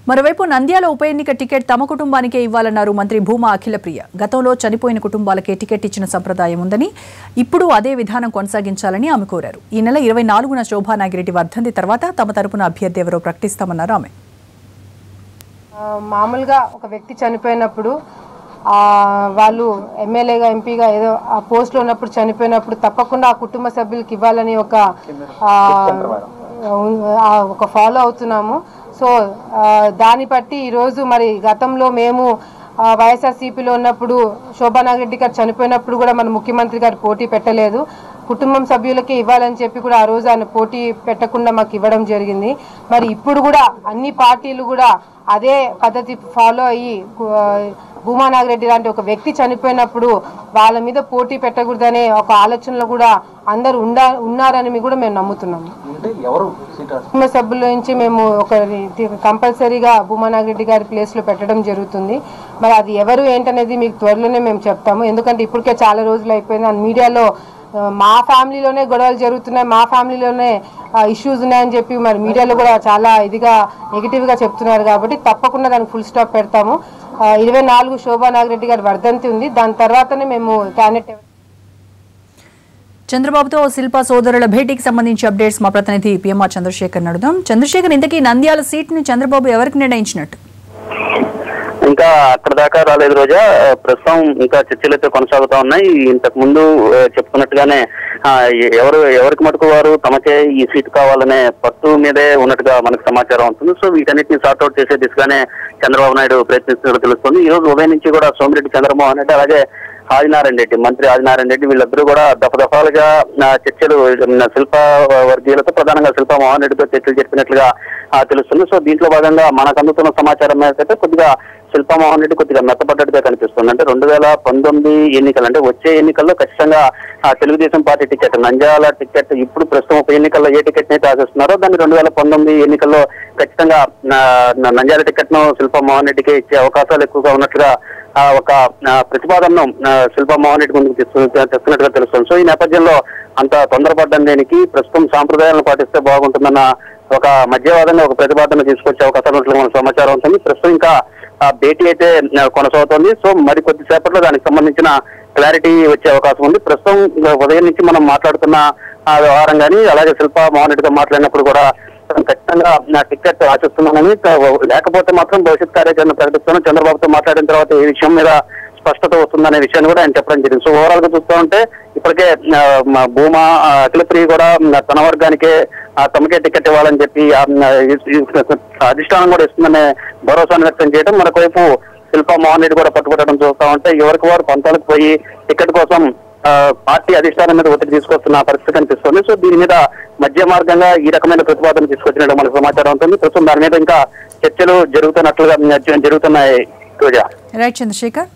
మరోవైపు నంద్యాల ఉప ఎన్నిక టికెట్ తమ కుటుంబానికే ఇవ్వాలన్నారు మంత్రి భూమా అఖిలప్రియ. గతంలో చనిపోయిన కుటుంబాలకే టికెట్ ఇచ్చిన సంప్రదాయం ఉందని, ఇప్పుడు అదే విధానం కొనసాగించాలని ఆమె కోరారు. ఈ నెల 24న శోభా నాగిరెడ్డి వర్ధంతి తర్వాత తమ తరపున అభ్యర్థి ఎవరో ప్రకటిస్తామన్నారు ఆమె. మామూలుగా ఒక వ్యక్తి చనిపోయినప్పుడు వాళ్ళు ఎమ్మెల్యేగా ఎంపీగా ఏదో ఆ పోస్ట్లో ఉన్నప్పుడు చనిపోయినప్పుడు తప్పకుండా ఆ కుటుంబ సభ్యులకి ఇవ్వాలని ఒక ఫాలో అవుతున్నాము. సో దాన్ని బట్టి ఈరోజు మరి గతంలో మేము వైఎస్ఆర్సీపీలో ఉన్నప్పుడు శోభా నాగిరెడ్డి గారు చనిపోయినప్పుడు కూడా మన ముఖ్యమంత్రి గారు పోటీ పెట్టలేదు. కుటుంబం సభ్యులకి ఇవ్వాలని చెప్పి కూడా ఆ రోజు ఆయన పోటీ పెట్టకుండా మాకు ఇవ్వడం జరిగింది. మరి ఇప్పుడు కూడా అన్ని పార్టీలు కూడా అదే పద్ధతి ఫాలో అయ్యి భూమా నాగిరెడ్డి లాంటి ఒక వ్యక్తి చనిపోయినప్పుడు వాళ్ళ మీద పోటీ పెట్టకూడదనే ఒక ఆలోచనలో కూడా అందరూ ఉన్నారని కూడా మేము నమ్ముతున్నాము. కుటుంబ సభ్యుల నుంచి మేము ఒక కంపల్సరీగా భూమా నాగిరెడ్డి గారి ప్లేస్లో పెట్టడం జరుగుతుంది. మరి అది ఎవరు ఏంటనేది మీకు త్వరలోనే మేము చెప్తాము. ఎందుకంటే ఇప్పటికే చాలా రోజులు అయిపోయింది. ఆ మీడియాలో మా ఫ్యామిలీలోనే గొడవలు జరుగుతున్నాయి, మా ఫ్యామిలీలోనే ఇష్యూస్ ఉన్నాయని చెప్పి మరి మీడియాలో కూడా చాలా ఇదిగా నెగిటివ్గా చెప్తున్నారు. కాబట్టి తప్పకుండా దానికి ఫుల్ స్టాప్ పెడతాము. 24 శోభా నాగిరెడ్డి గారి వర్ధంతి ఉంది. దాని తర్వాతనే మేము క్యాండిడేట్. చంద్రబాబుతో శిల్పా సోదరుల భేటీకి సంబంధించి అప్డేట్స్ మా ప్రతినిధి పిఎంఆర్ చంద్రశేఖర్ అడుగుదాం. చంద్రశేఖర్, ఇంతకీ నంద్యాల సీట్ని చంద్రబాబు ఎవరికి నిర్ణయించినట్టు? ఇంకా అక్కడ దాకా రాలేదు రోజా. ప్రస్తుతం ఇంకా చర్చలు అయితే కొనసాగుతా ఉన్నాయి. ఇంతకు ముందు చెప్పుకున్నట్టుగానే ఎవరికి మటుకు వారు తమకే ఈ సీటు కావాలనే పట్టు మీదే ఉన్నట్టుగా మనకు సమాచారం ఉంటుంది. సో వీటన్నిటిని సార్ట్అవుట్ చేసే దిశగానే చంద్రబాబు నాయుడు ప్రయత్నిస్తున్నట్టు తెలుస్తుంది. ఈ రోజు ఉదయం నుంచి కూడా సోమిరెడ్డి చంద్రమోహన్ రెడ్డి అలాగే ఆదినారాయణ రెడ్డి, మంత్రి ఆదినారాయణ రెడ్డి వీళ్ళిద్దరూ కూడా దఫాలుగా చర్చలు శిల్పా వర్గీయులతో, ప్రధానంగా శిల్పా మోహన్ రెడ్డితో చర్చలు జరిపినట్లుగా తెలుస్తుంది. సో దీంట్లో భాగంగా మనకు అందుతున్న సమాచారం మేరకు కొద్దిగా శిల్పా మోహన్ రెడ్డి కొద్దిగా మెత్తపడ్డట్టుగా కనిపిస్తుంది. అంటే 2019 ఎన్నికలు, అంటే వచ్చే ఎన్నికల్లో ఖచ్చితంగా Telugu Desam party ticket, Nandyal ticket, ఇప్పుడు ప్రస్తుతం ఉప ఎన్నికల్లో ఏ టికెట్ అయితే ఆశిస్తున్నారో దాన్ని 2019 ఎన్నికల్లో ఖచ్చితంగా నంద్యాల టికెట్ ను శిల్పా మోహన్ రెడ్డికి ఇచ్చే అవకాశాలు ఎక్కువగా ఉన్నట్లుగా ఒక ప్రతిపాదనను శిల్పా మోహన్ రెడ్డి ముందుకు తెస్తున్నట్టుగా తెలుస్తుంది. సో ఈ నేపథ్యంలో అంత తొందరపడ్డం దేనికి, ప్రస్తుతం సాంప్రదాయాలను పాటిస్తే బాగుంటుందన్న ఒక మధ్యవాదంగా ఒక ప్రతిపాదన తీసుకొచ్చే అవకాశాలు ఉన్నట్లుగా మనకు సమాచారం ఉంటుంది. ప్రస్తుతం ఇంకా భేటీ అయితే కొనసాగుతోంది. సో మరి కొద్దిసేపట్లో దానికి సంబంధించిన క్లారిటీ వచ్చే అవకాశం ఉంది. ప్రస్తుతం ఉదయం నుంచి మనం మాట్లాడుతున్న వ్యవహారం కానీ, అలాగే శిల్పా మోహన్ రెడ్డితో మాట్లాడినప్పుడు కూడా ఖచ్చితంగా నా టికెట్ ఆశిస్తున్నానని, లేకపోతే మాత్రం భవిష్యత్ కార్యాచరణ ప్రకటిస్తాను, చంద్రబాబుతో మాట్లాడిన తర్వాత ఈ విషయం మీద స్పష్టత వస్తుందనే విషయాన్ని కూడా ఆయన చెప్పడం జరిగింది. సో ఓవరాల్ గా చూస్తూ ఉంటే ఇప్పటికే భూమా అఖిలప్రియ కూడా తన వర్గానికే తమకే టికెట్ ఇవ్వాలని చెప్పి అధిష్టానం కూడా ఇస్తుందనే భరోసాను వ్యక్తం చేయడం, మరొకవైపు శిల్పా మోహన్ రెడ్డి కూడా పట్టుబట్టడం చూస్తూ ఉంటే ఎవరికి వారు పంతాలకు పోయి టికెట్ కోసం పార్టీ అధిష్టానం మీద ఒత్తిడి తీసుకొస్తున్న పరిస్థితి కనిపిస్తుంది. సో దీని మీద మధ్య మార్గంగా ఈ రకమైన ప్రతిపాదన తీసుకొచ్చినట్టు మనకు సమాచారం ఉంటుంది. ప్రస్తుతం దాని మీద ఇంకా చర్చలు జరుగుతున్నట్లుగా జరుగుతున్నాయి. రైట్ చంద్రశేఖర్.